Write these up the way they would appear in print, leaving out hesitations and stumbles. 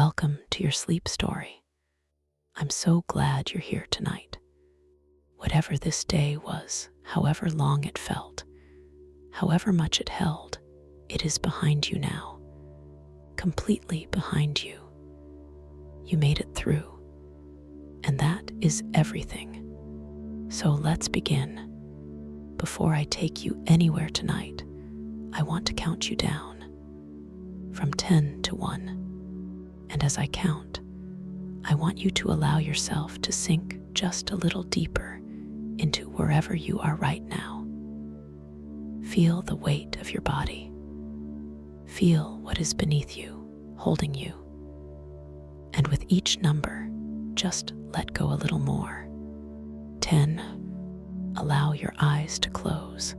Welcome to your sleep story. I'm so glad you're here tonight. Whatever this day was, however long it felt, however much it held, it is behind you now, completely behind you. You made it through, and that is everything. So let's begin. Before I take you anywhere tonight, I want to count you down from 10 to 1. And as I count, I want you to allow yourself to sink just a little deeper into wherever you are right now. Feel the weight of your body. Feel what is beneath you, holding you. And with each number, just let go a little more. 10. Allow your eyes to close.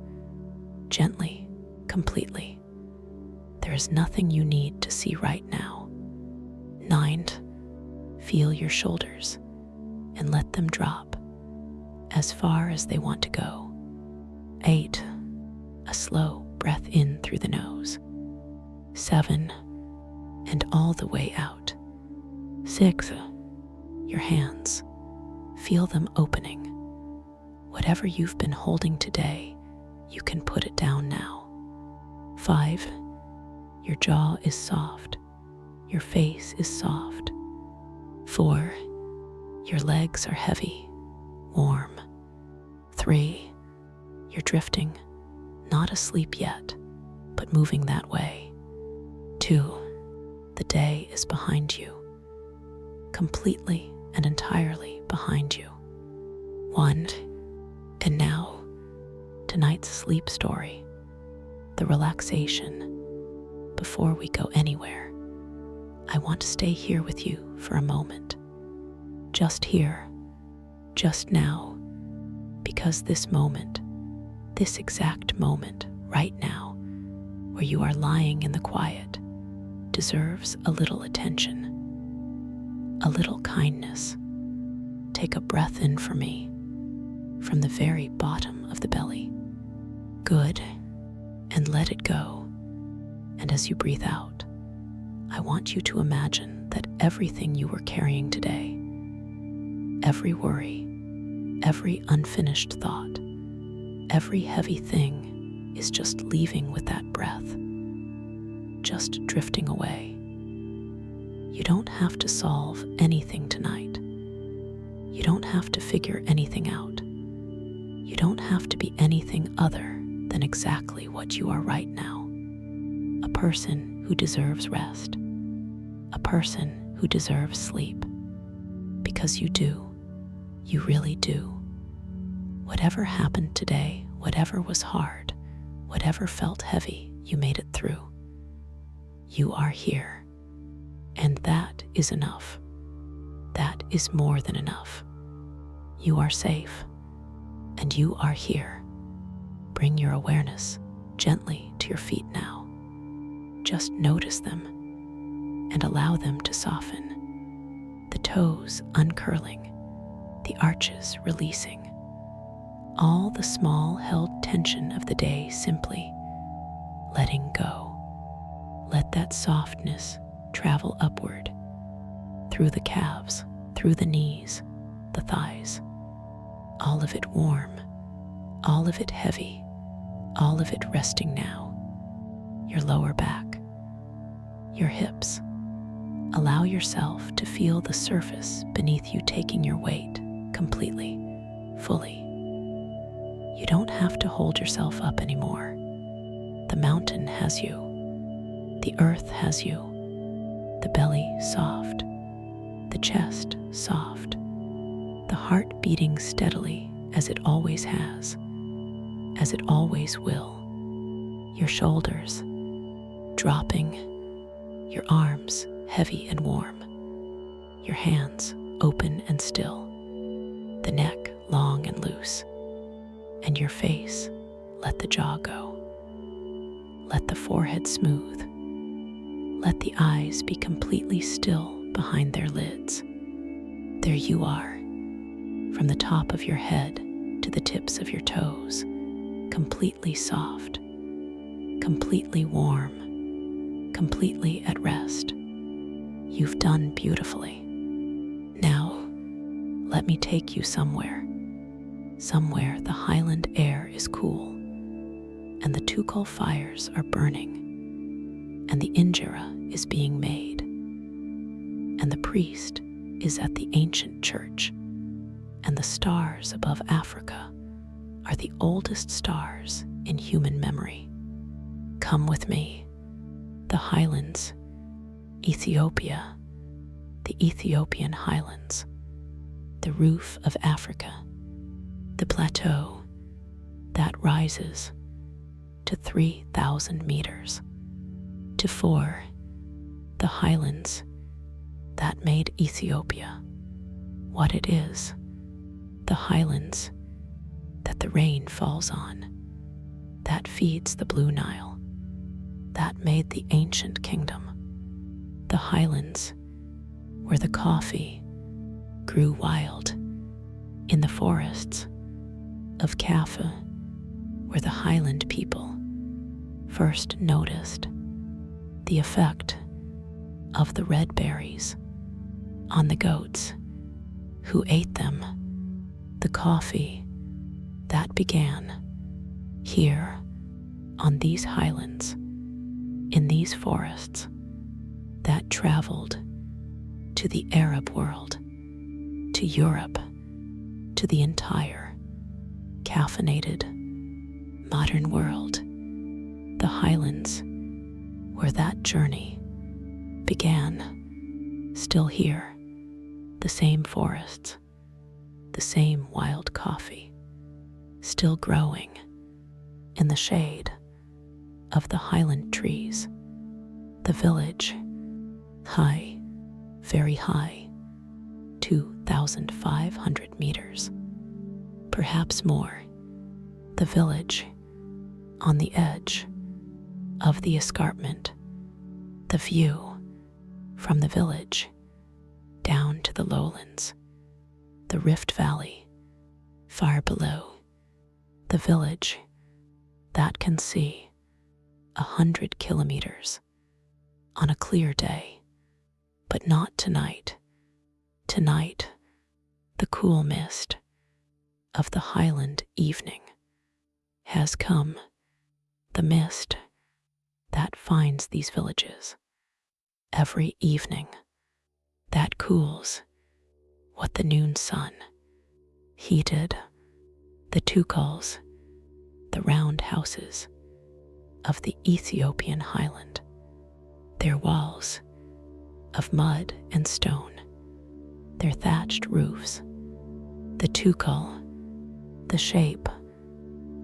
Gently, completely. There is nothing you need to see right now. 9. Feel your shoulders and let them drop as far as they want to go. 8. A slow breath in through the nose. 7. And all the way out. 6. Your hands. Feel them opening. Whatever you've been holding today, you can put it down now. 5. Your jaw is soft. Your face is soft. 4. Your legs are heavy, warm. 3. You're drifting, not asleep yet, but moving that way. 2. The day is behind you, completely and entirely behind you. 1. And now, tonight's sleep story, the relaxation. Before we go anywhere, I want to stay here with you for a moment. Just here, just now, because this moment, this exact moment right now, where you are lying in the quiet, deserves a little attention, a little kindness. Take a breath in for me, from the very bottom of the belly. Good, and let it go. And as you breathe out, I want you to imagine that everything you were carrying today, every worry, every unfinished thought, every heavy thing is just leaving with that breath, just drifting away. You don't have to solve anything tonight. You don't have to figure anything out. You don't have to be anything other than exactly what you are right now. A person who deserves rest. A person who deserves sleep. Because you do. You really do. Whatever happened today, whatever was hard, whatever felt heavy, you made it through. You are here. And that is enough. That is more than enough. You are safe. And you are here. Bring your awareness gently to your feet now. Just notice them and allow them to soften. The toes uncurling, the arches releasing. All the small held tension of the day simply letting go. Let that softness travel upward, through the calves, through the knees, the thighs. All of it warm, all of it heavy, all of it resting now. Your lower back, your hips. Allow yourself to feel the surface beneath you taking your weight completely, fully. You don't have to hold yourself up anymore. The mountain has you. The earth has you. The belly soft. The chest soft. The heart beating steadily as it always has, as it always will. Your shoulders dropping, your arms heavy and warm, your hands open and still, the neck long and loose, and your face, let the jaw go. Let the forehead smooth. Let the eyes be completely still behind their lids. There you are, from the top of your head to the tips of your toes, completely soft, completely warm, completely at rest. You've done beautifully. Now, let me take you somewhere the Highland air is cool, and the Tukul fires are burning, and the injera is being made, and the priest is at the ancient church, and the stars above Africa are the oldest stars in human memory. Come with me. The Highlands, Ethiopia, the Ethiopian Highlands, the roof of Africa, the plateau that rises to 3,000 meters, to 4, the Highlands that made Ethiopia what it is, the Highlands that the rain falls on, that feeds the Blue Nile, that made the ancient kingdom, the Highlands where the coffee grew wild, in the forests of Kaffa, where the Highland people first noticed the effect of the red berries on the goats who ate them, the coffee that began here on these highlands, in these forests that traveled to the Arab world, to Europe, to the entire caffeinated modern world, the Highlands where that journey began, still here, the same forests, the same wild coffee, still growing in the shade of the Highland trees, the village, high, very high, 2,500 meters, perhaps more, the village on the edge of the escarpment, the view from the village down to the lowlands, the Rift Valley, far below, the village that can see 100 kilometers on a clear day, but not tonight. Tonight, the cool mist of the Highland evening has come, the mist that finds these villages every evening, that cools what the noon sun heated, the tukuls, the round houses of the Ethiopian Highland, their walls of mud and stone, their thatched roofs, the tukul, the shape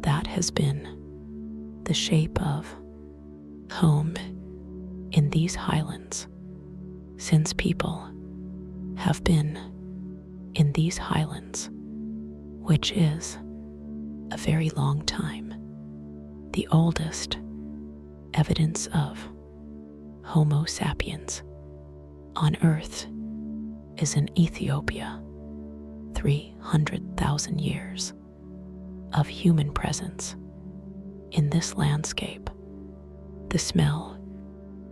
that has been the shape of home in these highlands since people have been in these highlands, which is a very long time, the oldest evidence of Homo sapiens on Earth is in Ethiopia, 300,000 years of human presence in this landscape, the smell,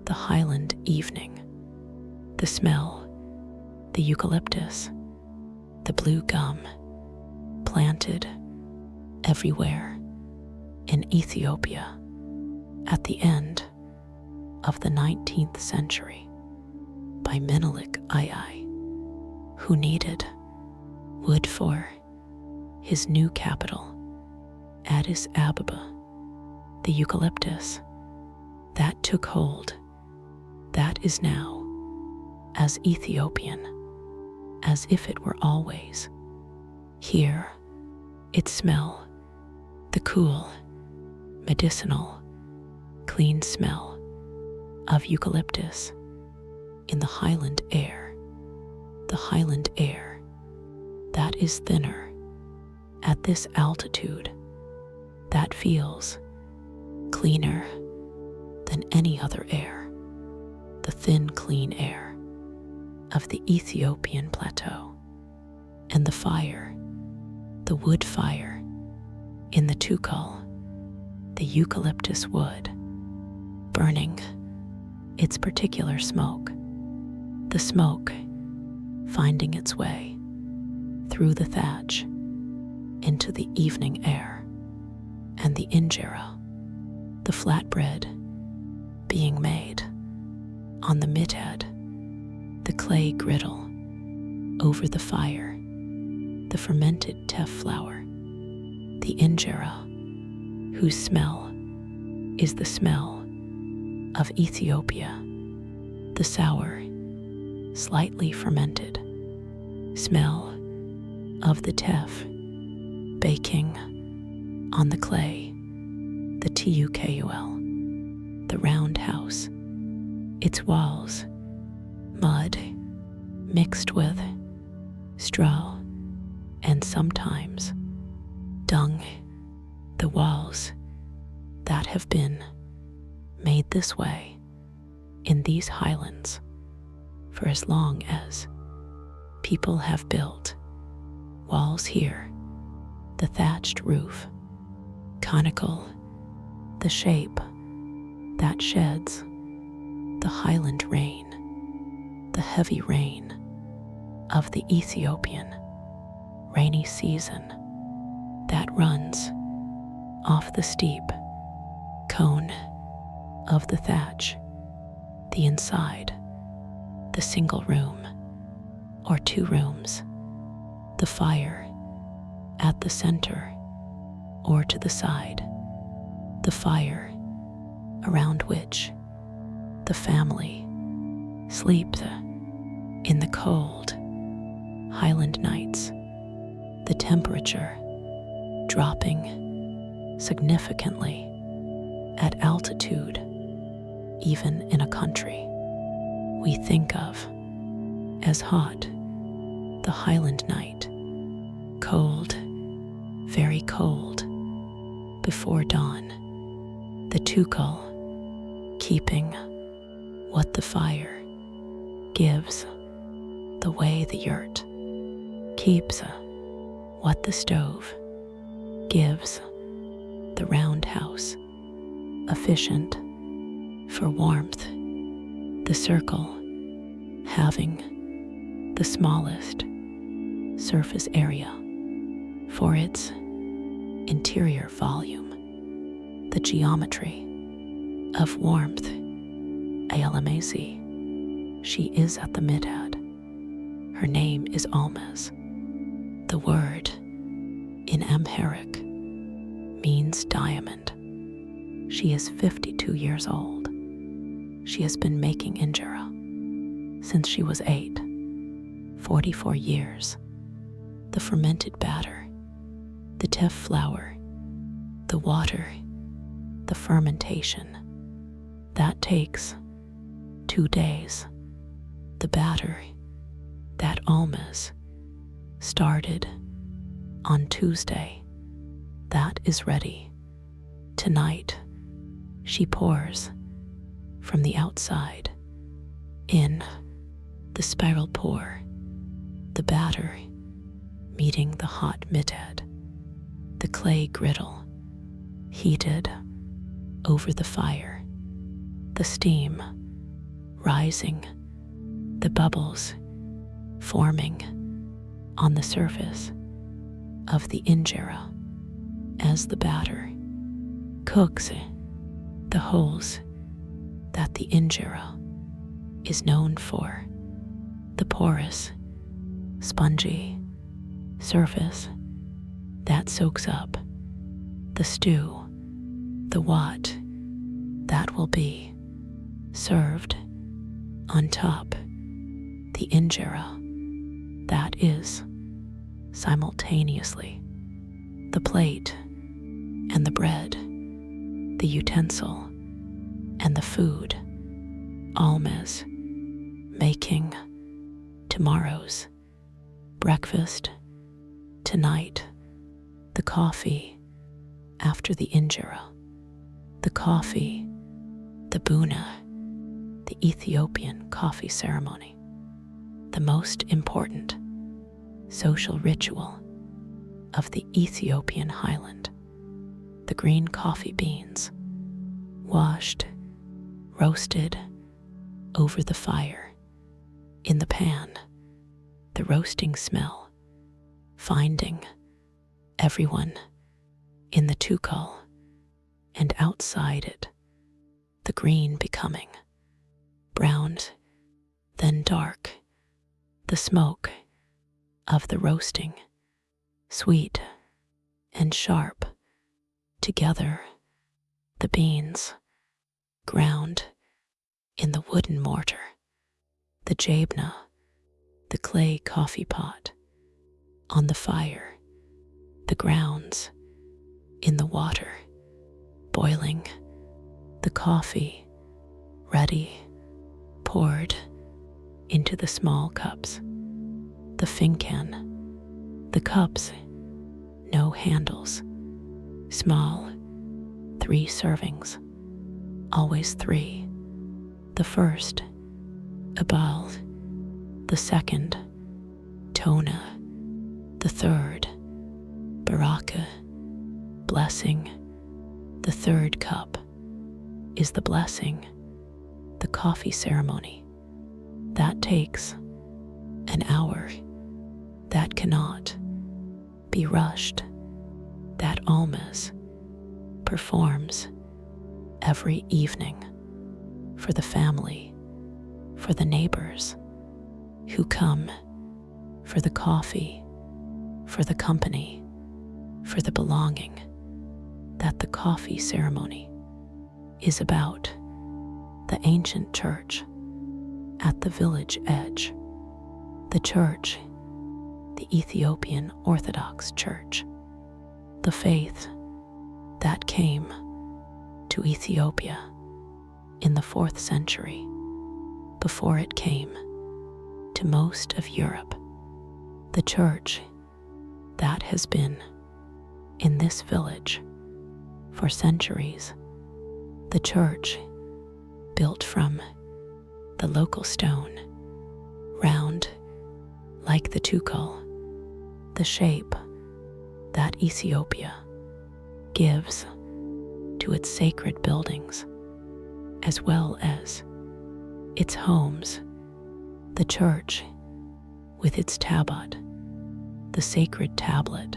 the Highland evening, the smell, the eucalyptus, the blue gum, planted everywhere in Ethiopia at the end of the 19th century by Menelik II, who needed wood for his new capital, Addis Ababa, the eucalyptus that took hold, that is now as Ethiopian as if it were always here. Its smell, the cool, medicinal, clean smell of eucalyptus in the Highland air, the Highland air that is thinner at this altitude, that feels cleaner than any other air, the thin, clean air of the Ethiopian plateau, and the fire, the wood fire in the tukul, the eucalyptus wood, burning its particular smoke, the smoke finding its way through the thatch into the evening air, and the injera, the flatbread, being made on the midhead, the clay griddle over the fire, the fermented teff flour, the injera, whose smell is the smell of Ethiopia, the sour, slightly fermented smell of the teff baking on the clay, the tukul, the round house, its walls, mud mixed with straw and sometimes dung, the walls that have been made this way in these highlands for as long as people have built walls here, the thatched roof, conical, the shape that sheds the Highland rain, the heavy rain of the Ethiopian rainy season that runs off the steep cone of the thatch, the inside, the single room or two rooms, the fire at the center or to the side, the fire around which the family sleeps in the cold Highland nights, the temperature dropping significantly at altitude, even in a country we think of as hot, the Highland night, cold, very cold, before dawn, the tukul keeping what the fire gives, the way the yurt keeps what the stove gives, the round house, efficient for warmth, the circle having the smallest surface area for its interior volume, the geometry of warmth, ALMAZ. She is at the midhead. Her name is Almaz. The word in Amharic means diamond. She is 52 years old. She has been making injera since she was 8, 44 years. The fermented batter, the teff flour, the water, the fermentation. That takes 2 days. The batter that Almaz started on Tuesday, that is ready. Tonight, she pours from the outside in the spiral pour, the batter meeting the hot midhead, the clay griddle heated over the fire, the steam rising, the bubbles forming on the surface of the injera as the batter cooks, the holes that the injera is known for, the porous, spongy surface that soaks up the stew, the what that will be served on top, the injera that is simultaneously the plate and the bread, the utensil and the food, Almaz making tomorrow's breakfast, tonight the coffee after the injera, the coffee, the buna, the Ethiopian coffee ceremony, the most important social ritual of the Ethiopian Highland, the green coffee beans, washed, roasted over the fire, in the pan, the roasting smell, finding everyone in the tukul, and outside it, the green becoming brown, then dark, the smoke of the roasting, sweet and sharp, together the beans ground in the wooden mortar, the jabna, the clay coffee pot, on the fire, the grounds in the water, boiling, the coffee ready, poured into the small cups, the fincan, the cups, no handles, small, 3 servings, always 3, the first, abal, the second, tona, the third, baraka, blessing, the third cup is the blessing, the coffee ceremony. That takes an hour, that cannot be rushed, that almas performs every evening for the family, for the neighbors who come, for the coffee, for the company, for the belonging, that the coffee ceremony is about the ancient church at the village edge, the church, the Ethiopian Orthodox Church, the faith that came to Ethiopia in the 4th century, before it came to most of Europe, the church that has been in this village for centuries, the church built from the local stone, round like the tukul, the shape that Ethiopia gives to its sacred buildings, as well as its homes, the church with its tabot, the sacred tablet,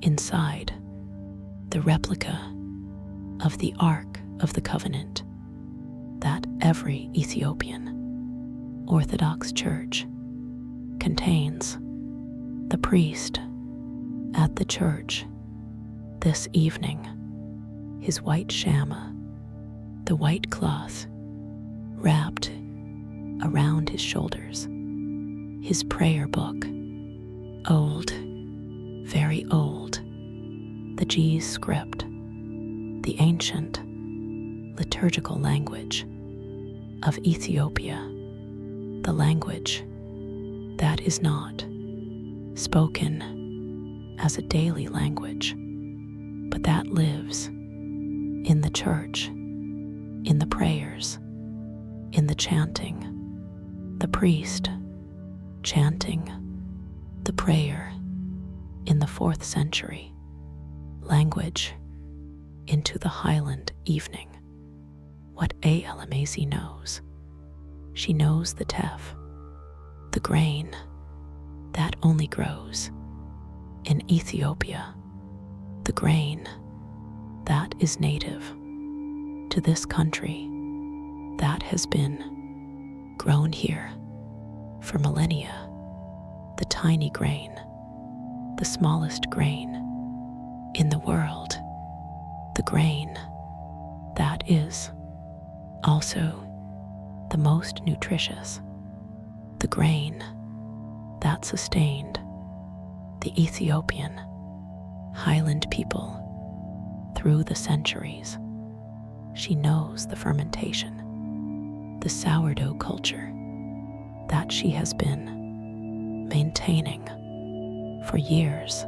inside the replica of the Ark of the Covenant that every Ethiopian Orthodox Church contains, the priest at the church this evening, his white shama, the white cloth wrapped around his shoulders, his prayer book, old, very old, the G's script, the ancient liturgical language of Ethiopia, the language that is not spoken as a daily language, but that lives in the church, in the prayers, in the chanting, the priest chanting the prayer in the 4th century language into the Highland evening. What A. Elamezi knows. She knows the teff, the grain that only grows in Ethiopia, the grain that is native to this country, that has been grown here for millennia, the tiny grain, the smallest grain in the world, the grain that is also the most nutritious, the grain that sustained the Ethiopian Highland people through the centuries. She knows the fermentation, the sourdough culture that she has been maintaining for years,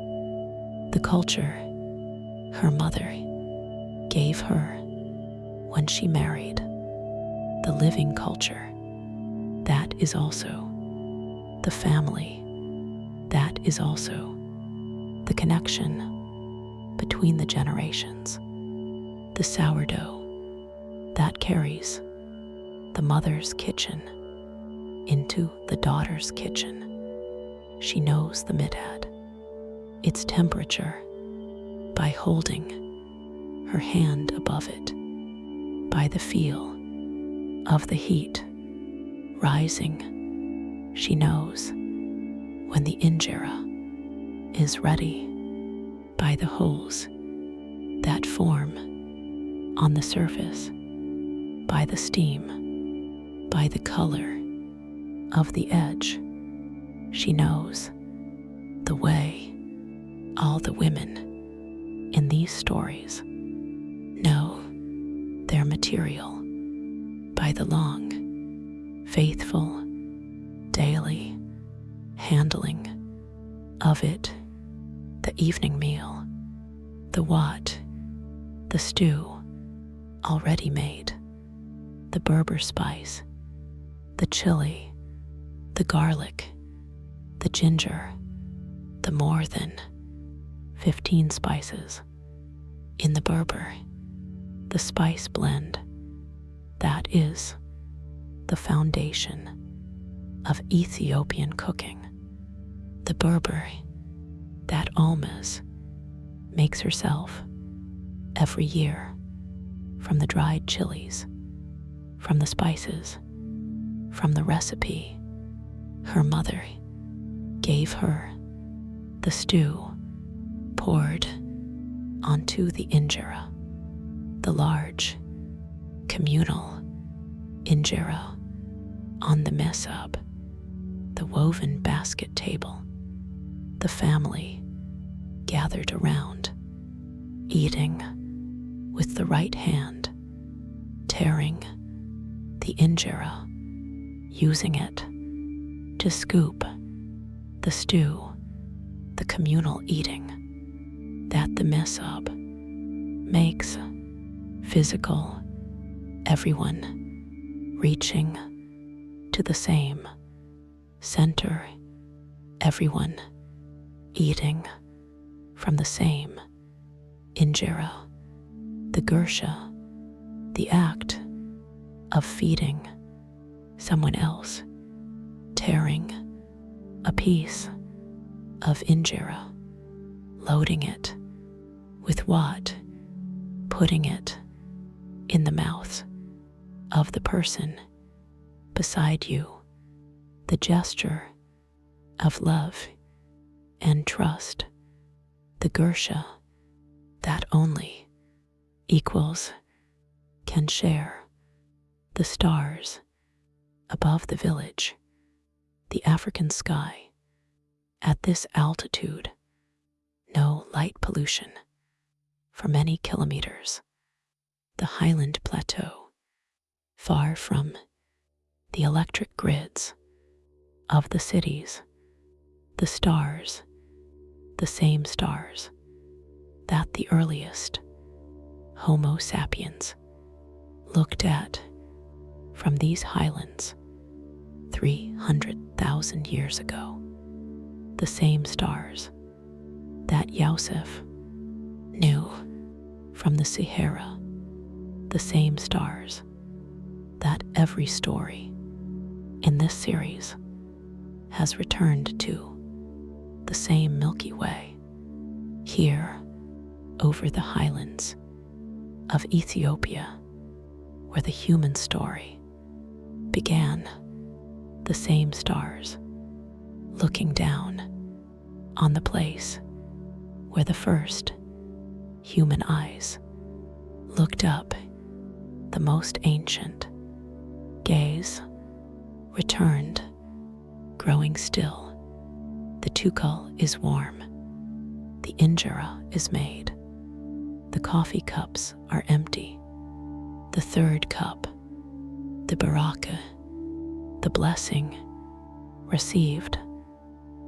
the culture her mother gave her when she married, the living culture that is also the family, that is also the connection between the generations, the sourdough that carries the mother's kitchen into the daughter's kitchen. She knows the midhead, its temperature, by holding her hand above it, by the feel of the heat rising. She knows when the injera is ready, by the holes that form on the surface, by the steam, by the color of the edge. She knows the way all the women in these stories know their material, by the long, faithful, daily handling of it, the evening meal, the what, the stew already made, the Berber spice, the chili, the garlic, the ginger, the more than 15 spices in the Berber, the spice blend that is the foundation of Ethiopian cooking, the Berber that Almas makes herself every year, from the dried chilies, from the spices, from the recipe her mother gave her, the stew poured onto the injera, the large communal injera on the mesab, the woven basket table, the family gathered around, eating with the right hand, tearing the injera, using it to scoop the stew, the communal eating that the mesab makes physical, everyone reaching to the same center, everyone eating from the same injera, the gursha, the act of feeding someone else, tearing a piece of injera, loading it with what, putting it in the mouth of the person beside you, the gesture of love and trust, the gursha that only equals can share, the stars above the village, the African sky at this altitude, no light pollution for many kilometers, the Highland plateau, far from the electric grids of the cities, the stars, the same stars that the earliest Homo sapiens looked at from these highlands 300,000 years ago, the same stars that Yosef knew from the Sahara, the same stars that every story in this series has returned to, the same Milky Way, here over the highlands of Ethiopia, where the human story began, the same stars looking down on the place where the first human eyes looked up, the most ancient gaze returned, growing still. The tukul is warm, the injera is made, the coffee cups are empty, the third cup, the baraka, the blessing received,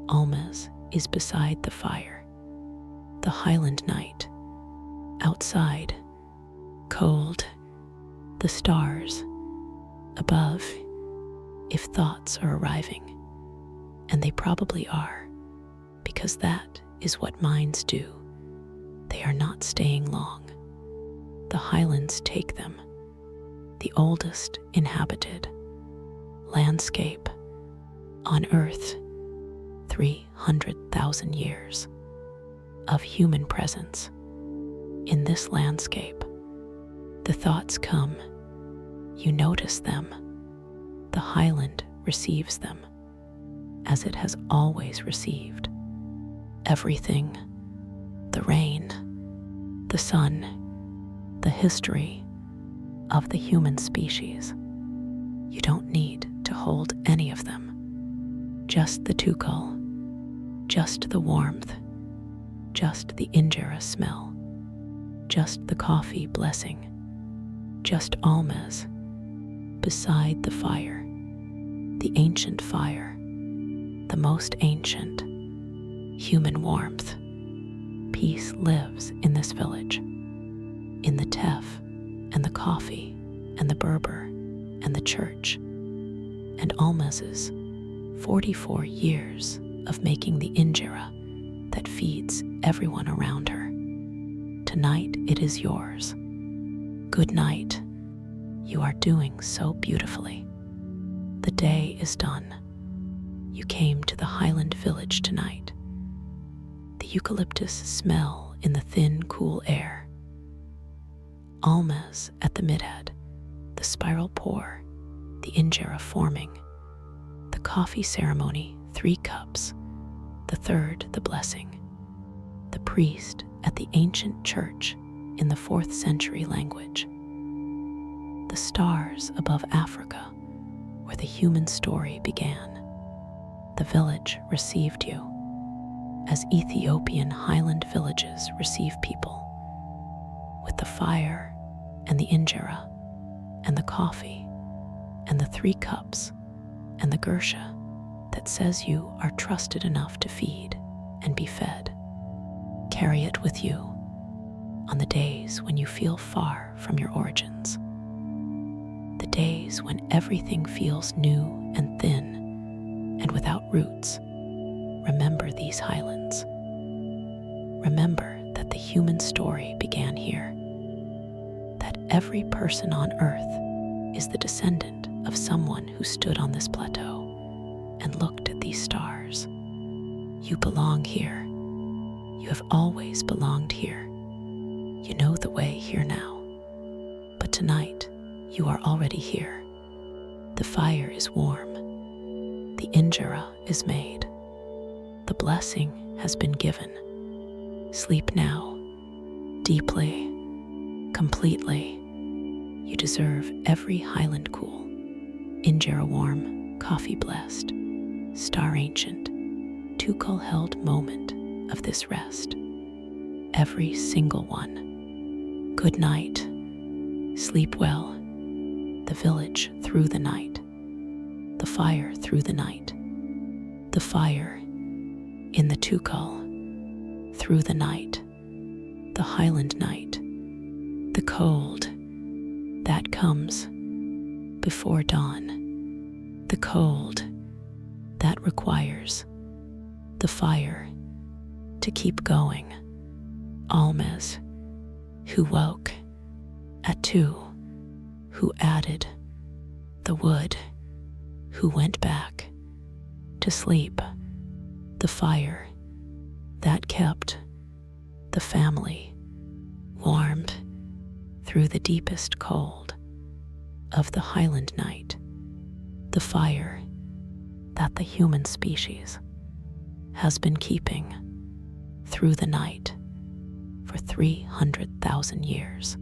Almas is beside the fire, the Highland night, outside, cold, the stars above, if thoughts are arriving, and they probably are, because that is what minds do. They are not staying long. The highlands take them, the oldest inhabited landscape On Earth, 300,000 years of human presence. In this landscape, the thoughts come, you notice them. The Highland receives them, as it has always received. Everything, the rain, the sun, the history of the human species. You don't need to hold any of them. Just the tukul, just the warmth, just the injera smell, just the coffee blessing, just almas beside the fire, the ancient fire, the most ancient human warmth. Peace lives in this village, in the teff and the coffee and the Berber and the church and almaz's 44 years of making the injera that feeds everyone around her. Tonight it is yours. Good night. You are doing so beautifully. The day is done. You came to the Highland village tonight. The eucalyptus smell in the thin, cool air. Almas at the midhead, the spiral pour, the injera forming, the coffee ceremony, 3 cups, the third the blessing, the priest at the ancient church in the 4th century language, the stars above Africa where the human story began. The village received you as Ethiopian Highland villages receive people, with the fire and the injera and the coffee and the 3 cups and the gersha that says you are trusted enough to feed and be fed. Carry it with you on the days when you feel far from your origins, the days when everything feels new and thin and without roots. Remember these highlands. Remember that the human story began here, that every person on earth is the descendant of someone who stood on this plateau and looked at these stars. You belong here. You have always belonged here. You know the way here now. But tonight, you are already here. The fire is warm. The injera is made. The blessing has been given. Sleep now, deeply, completely. You deserve every Highland cool, injera warm, coffee blessed, star ancient, tukul held moment of this rest. Every single one. Good night. Sleep well. The village through the night. The fire through the night. The fire in the tukul through the night. The Highland night. The cold that comes before dawn. The cold that requires the fire to keep going. Almas, who woke at 2, who added the wood, who went back to sleep. The fire that kept the family warmed through the deepest cold of the Highland night. The fire that the human species has been keeping through the night for 300,000 years.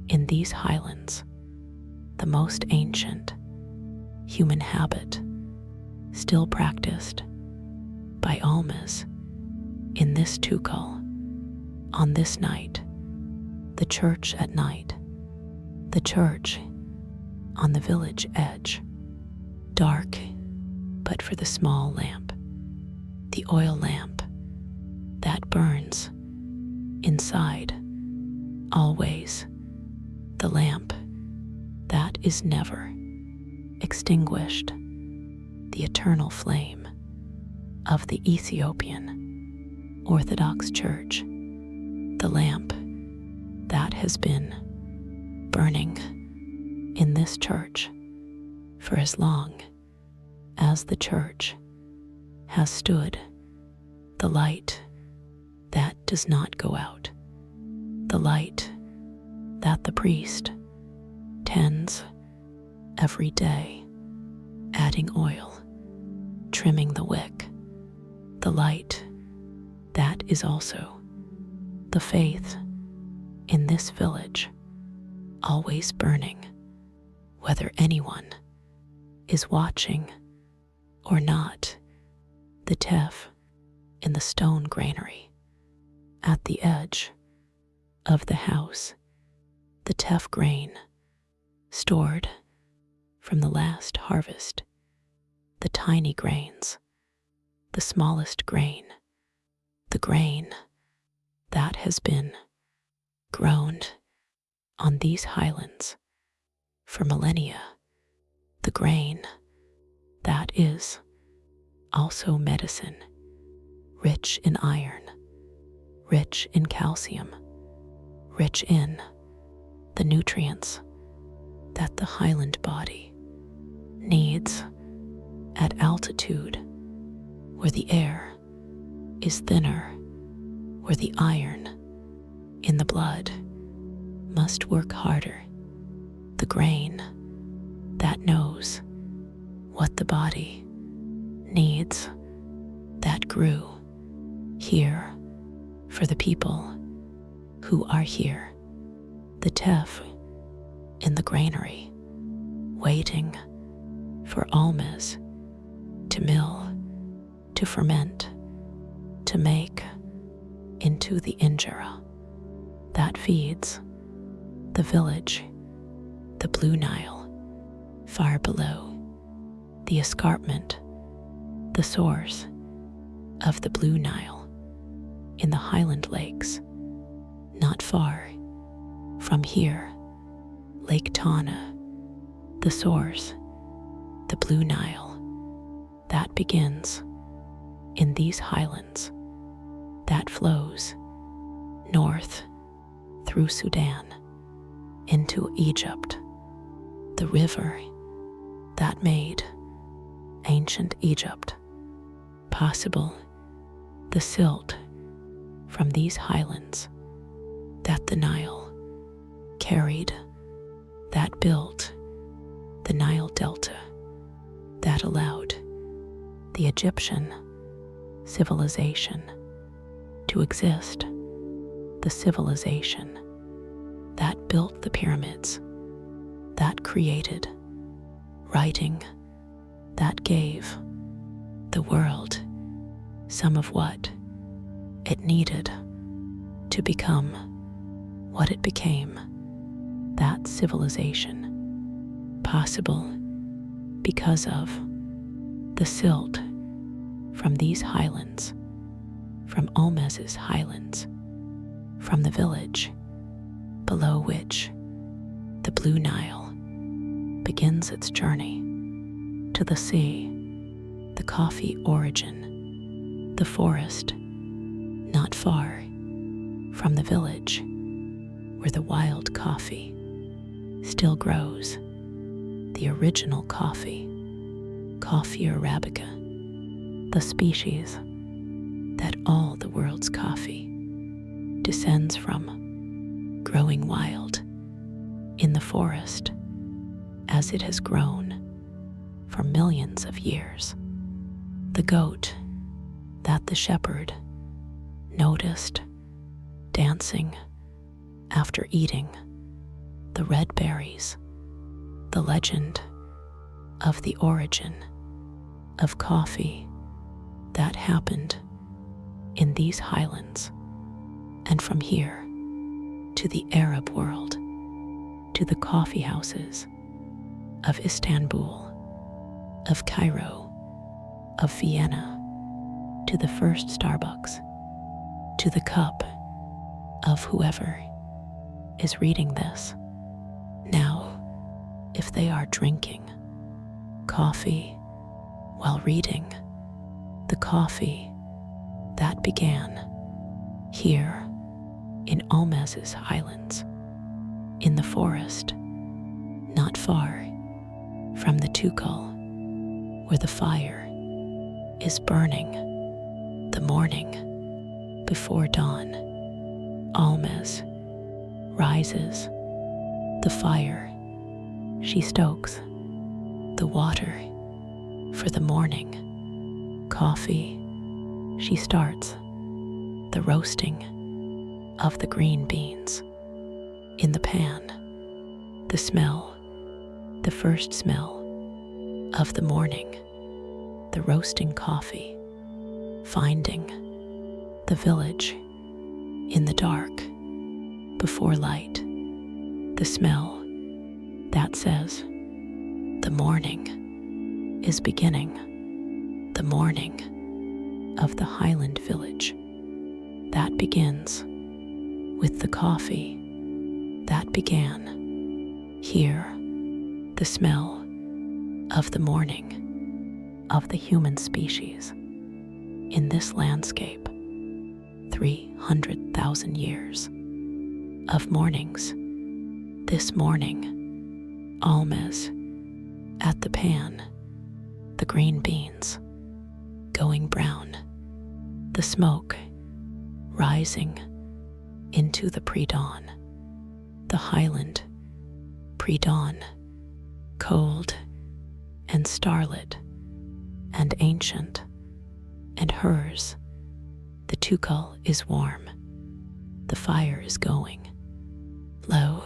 In these highlands, the most ancient human habit still practiced by almas in this tukul, on this night, the church at night, the church on the village edge, dark but for the small lamp, the oil lamp that burns inside, always, the lamp that is never extinguished, the eternal flame of the Ethiopian Orthodox Church, the lamp that has been burning in this church for as long as the church has stood, the light that does not go out, the light that the priest tends every day, adding oil, trimming the wick, the light that is also the faith in this village, always burning, whether anyone is watching or not. The teff in the stone granary at the edge of the house, the teff grain stored from the last harvest, the tiny grains, the smallest grain, the grain that has been grown on these highlands for millennia, the grain that is also medicine, rich in iron, rich in calcium, rich in the nutrients that the Highland body needs at altitude, where the air is thinner, where the iron in the blood must work harder, the grain that knows what the body needs, that grew here for the people who are here, the teff in the granary, waiting for almas to mill, to ferment, to make into the injera that feeds the village, the Blue Nile, far below, the escarpment, the source of the Blue Nile in the Highland lakes, not far from here, Lake Tana, the source, the Blue Nile, that begins in these highlands, that flows north through Sudan into Egypt, the river that made ancient Egypt possible, the silt from these highlands that the Nile carried, that built the Nile Delta, that allowed the Egyptian civilization to exist, the civilization that built the pyramids, that created writing, that gave the world some of what it needed to become what it became, that civilization possible because of the silt from these highlands, from Olmez's highlands, from the village below which the Blue Nile begins its journey to the sea, the coffee origin, the forest not far from the village where the wild coffee still grows, the original coffee, Coffea arabica, the species that all the world's coffee descends from, growing wild in the forest as it has grown for millions of years. The goat that the shepherd noticed dancing after eating the red berries, the legend of the origin of coffee that happened in these highlands, and from here to the Arab world, to the coffee houses of Istanbul, of Cairo, of Vienna, to the first Starbucks, to the cup of whoever is reading this now, if they are drinking coffee while reading, the coffee that began here in Olmez's highlands, in the forest not far from the Tukul, where the fire is burning, the morning before dawn. Almaz rises, the fire she stokes, the water for the morning, coffee she starts, the roasting of the green beans in the pan, the smell, the first smell of the morning, the roasting coffee, finding the village in the dark before light, the smell that says the morning is beginning, the morning of the Highland village that begins with the coffee that began here, the smell of the morning of the human species in this landscape. 300,000 years of mornings. This morning, Almaz at the pan, the green beans going brown, the smoke rising into the pre-dawn, the Highland pre-dawn, cold and starlit and ancient, and hers, the tukul is warm, the fire is going. Lo,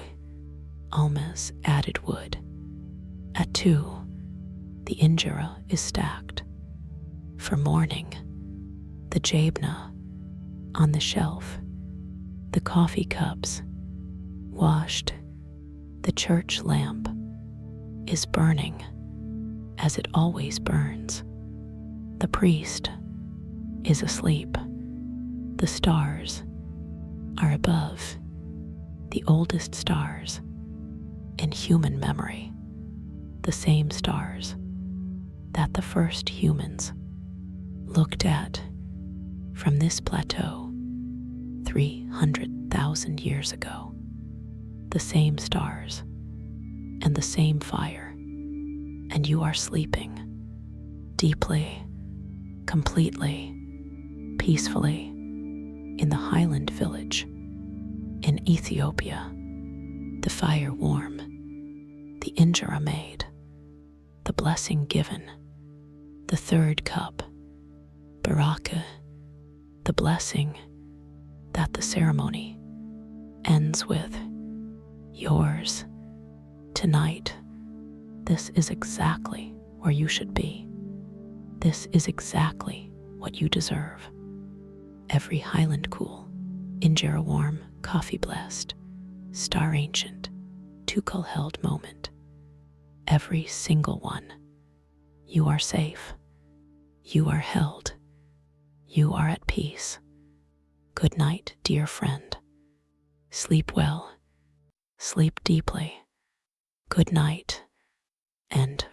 Almaz added wood. At 2, the injera is stacked. For morning, the jabna on the shelf, the coffee cups washed, the church lamp is burning as it always burns. The priest is asleep. The stars are above, the oldest stars in human memory, the same stars that the first humans looked at from this plateau 300,000 years ago, the same stars and the same fire, and you are sleeping deeply, completely, peacefully in the Highland village in Ethiopia, the fire warm, the injera made, the blessing given, the third cup, baraka, the blessing that the ceremony ends with. Yours tonight. This is exactly where you should be. This is exactly what you deserve. Every Highland cool, injera warm, coffee blessed, star ancient, tukul held moment. Every single one. You are safe. You are held. You are at peace. Good night, dear friend. Sleep well. Sleep deeply. Good night. And